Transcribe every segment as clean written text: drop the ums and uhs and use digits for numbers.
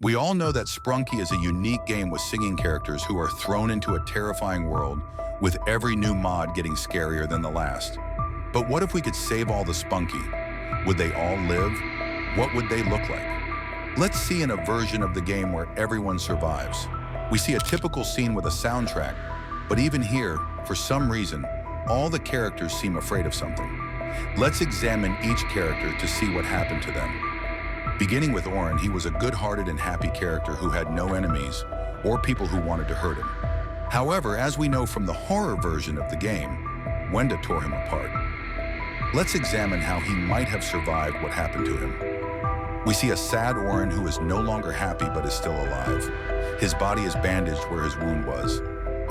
We all know that Sprunki is a unique game with singing characters who are thrown into a terrifying world, with every new mod getting scarier than the last. But what if we could save all the Sprunki? Would they all live? What would they look like? Let's see in a version of the game where everyone survives. We see a typical scene with a soundtrack, but even here, for some reason, all the characters seem afraid of something. Let's examine each character to see what happened to them. Beginning with Orin, he was a good-hearted and happy character who had no enemies or people who wanted to hurt him. However, as we know from the horror version of the game, Wenda tore him apart. Let's examine how he might have survived what happened to him. We see a sad Orin who is no longer happy but is still alive. His body is bandaged where his wound was,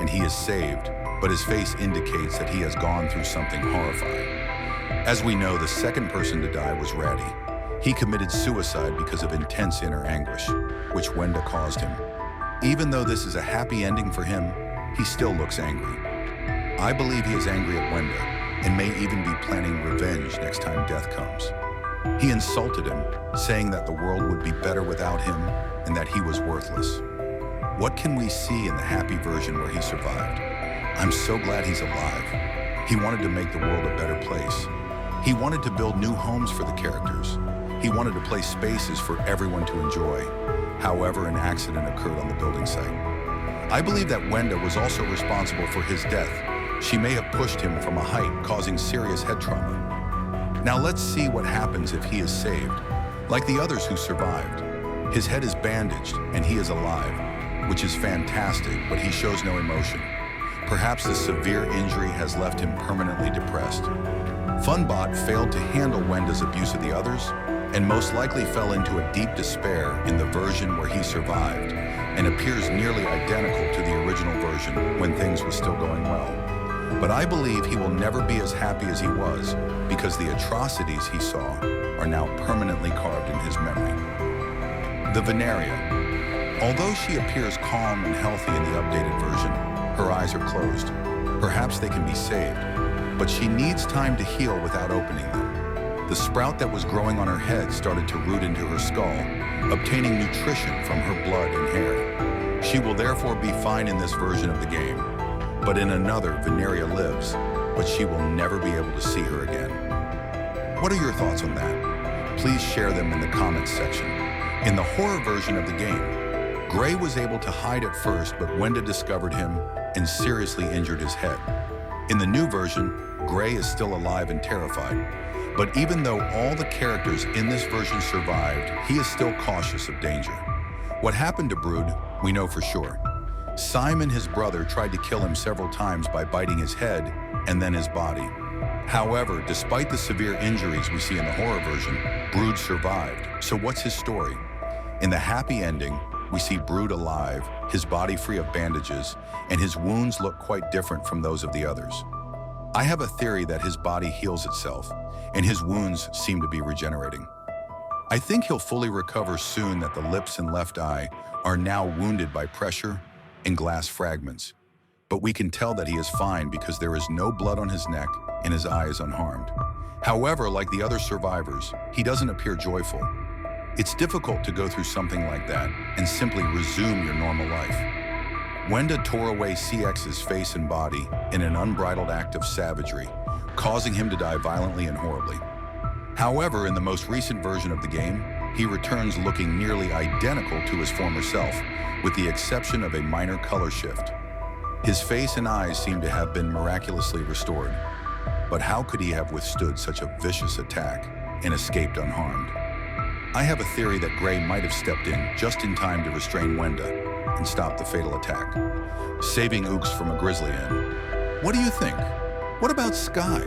and he is saved, but his face indicates that he has gone through something horrifying. As we know, the second person to die was Ratty. He committed suicide because of intense inner anguish, which Wenda caused him. Even though this is a happy ending for him, he still looks angry. I believe he is angry at Wenda and may even be planning revenge next time death comes. He insulted him, saying that the world would be better without him and that he was worthless. What can we see in the happy version where he survived? I'm so glad he's alive. He wanted to make the world a better place. He wanted to build new homes for the characters. He wanted to place spaces for everyone to enjoy. However, an accident occurred on the building site. I believe that Wenda was also responsible for his death. She may have pushed him from a height, causing serious head trauma. Now let's see what happens if he is saved. Like the others who survived, his head is bandaged and he is alive, which is fantastic, but he shows no emotion. Perhaps the severe injury has left him permanently depressed. Funbot failed to handle Wenda's abuse of the others and most likely fell into a deep despair in the version where he survived and appears nearly identical to the original version when things were still going well. But I believe he will never be as happy as he was because the atrocities he saw are now permanently carved in his memory. The Veneria. Although she appears calm and healthy in the updated version, her eyes are closed. Perhaps they can be saved, but she needs time to heal without opening them. The sprout that was growing on her head started to root into her skull, obtaining nutrition from her blood and hair. She will therefore be fine in this version of the game, but in another, Veneria lives, but she will never be able to see her again. What are your thoughts on that? Please share them in the comments section. In the horror version of the game, Gray was able to hide at first, but Wenda discovered him and seriously injured his head. In the new version, Gray is still alive and terrified. But even though all the characters in this version survived, he is still cautious of danger. What happened to Brood, we know for sure. Simon, his brother, tried to kill him several times by biting his head and then his body. However, despite the severe injuries we see in the horror version, Brood survived. So what's his story? In the happy ending, we see Brood alive, his body free of bandages, and his wounds look quite different from those of the others. I have a theory that his body heals itself, and his wounds seem to be regenerating. I think he'll fully recover soon that the lips and left eye are now wounded by pressure and glass fragments. But we can tell that he is fine because there is no blood on his neck and his eye is unharmed. However, like the other survivors, he doesn't appear joyful. It's difficult to go through something like that and simply resume your normal life. Wenda tore away CX's face and body in an unbridled act of savagery, causing him to die violently and horribly. However, in the most recent version of the game, he returns looking nearly identical to his former self, with the exception of a minor color shift. His face and eyes seem to have been miraculously restored. But how could he have withstood such a vicious attack and escaped unharmed? I have a theory that Gray might have stepped in just in time to restrain Wenda and stop the fatal attack, saving Ooks from a grisly end. What do you think? What about Sky?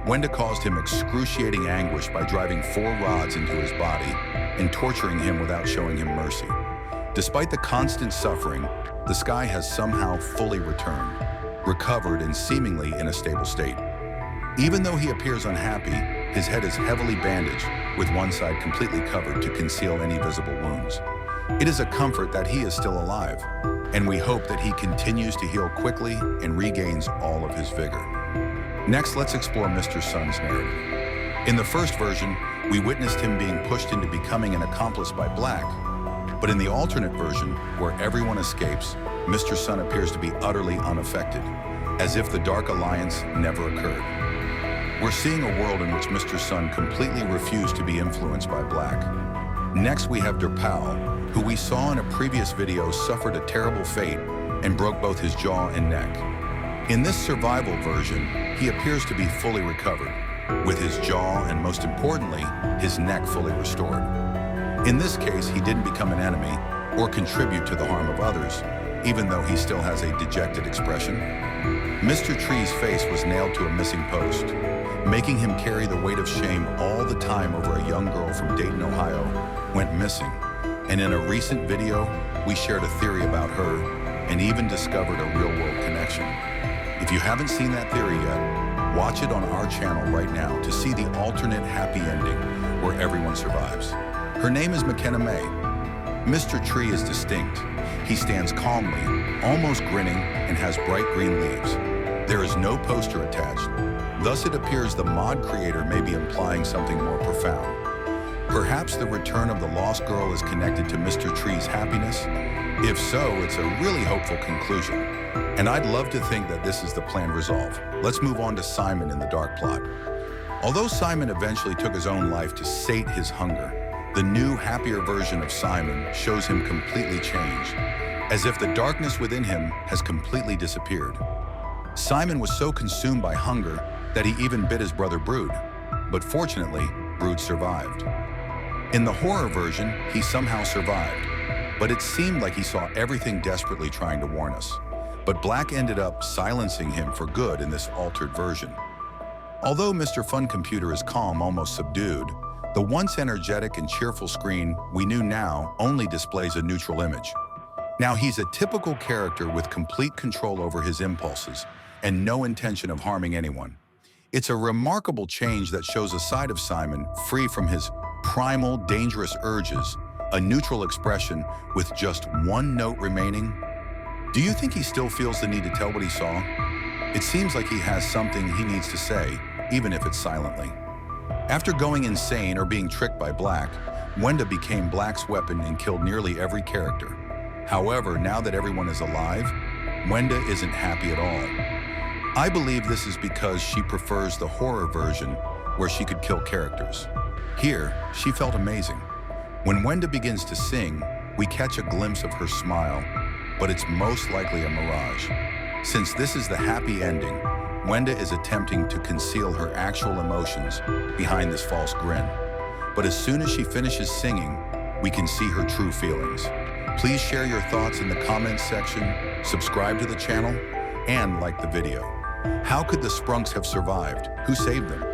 Wenda caused him excruciating anguish by driving 4 rods into his body and torturing him without showing him mercy. Despite the constant suffering, the Sky has somehow fully returned, recovered and seemingly in a stable state. Even though he appears unhappy, his head is heavily bandaged, with one side completely covered to conceal any visible wounds. It is a comfort that he is still alive, and we hope that he continues to heal quickly and regains all of his vigor. Next, let's explore Mr. Sun's narrative. In the first version, we witnessed him being pushed into becoming an accomplice by Black, But in the alternate version, where everyone escapes, Mr. Sun appears to be utterly unaffected, as if the Dark Alliance never occurred. We're seeing a world in which Mr. Sun completely refused to be influenced by Black. Next, we have Derpal, who we saw in a previous video suffered a terrible fate and broke both his jaw and neck. In this survival version, he appears to be fully recovered, with his jaw and, most importantly, his neck fully restored. In this case, he didn't become an enemy or contribute to the harm of others, even though he still has a dejected expression. Mr. Tree's face was nailed to a missing post, making him carry the weight of shame all the time over a young girl from Dayton, Ohio, went missing. And in a recent video, we shared a theory about her and even discovered a real-world connection. If you haven't seen that theory yet, watch it on our channel right now to see the alternate happy ending where everyone survives. Her name is McKenna May. Mr. Tree is distinct. He stands calmly, almost grinning, and has bright green leaves. There is no poster attached. Thus it appears the mod creator may be implying something more profound. Perhaps the return of the lost girl is connected to Mr. Tree's happiness? If so, it's a really hopeful conclusion. And I'd love to think that this is the planned resolve. Let's move on to Simon in the dark plot. Although Simon eventually took his own life to sate his hunger, the new, happier version of Simon shows him completely changed, as if the darkness within him has completely disappeared. Simon was so consumed by hunger that he even bit his brother Brood, but fortunately, Brood survived. In the horror version, he somehow survived, but it seemed like he saw everything desperately trying to warn us. But Black ended up silencing him for good in this altered version. Although Mr. Fun Computer is calm, almost subdued, the once energetic and cheerful screen we knew now only displays a neutral image. Now he's a typical character with complete control over his impulses and no intention of harming anyone. It's a remarkable change that shows a side of Simon free from his primal, dangerous urges, a neutral expression with just one note remaining. Do you think he still feels the need to tell what he saw? It seems like he has something he needs to say, even if it's silently. After going insane or being tricked by Black, Wenda became Black's weapon and killed nearly every character. However, now that everyone is alive, Wenda isn't happy at all. I believe this is because she prefers the horror version where she could kill characters. Here, she felt amazing. When Wenda begins to sing, we catch a glimpse of her smile, but it's most likely a mirage. Since this is the happy ending, Wenda is attempting to conceal her actual emotions behind this false grin. But as soon as she finishes singing, we can see her true feelings. Please share your thoughts in the comments section, subscribe to the channel, and like the video. How could the Sprunks have survived? Who saved them?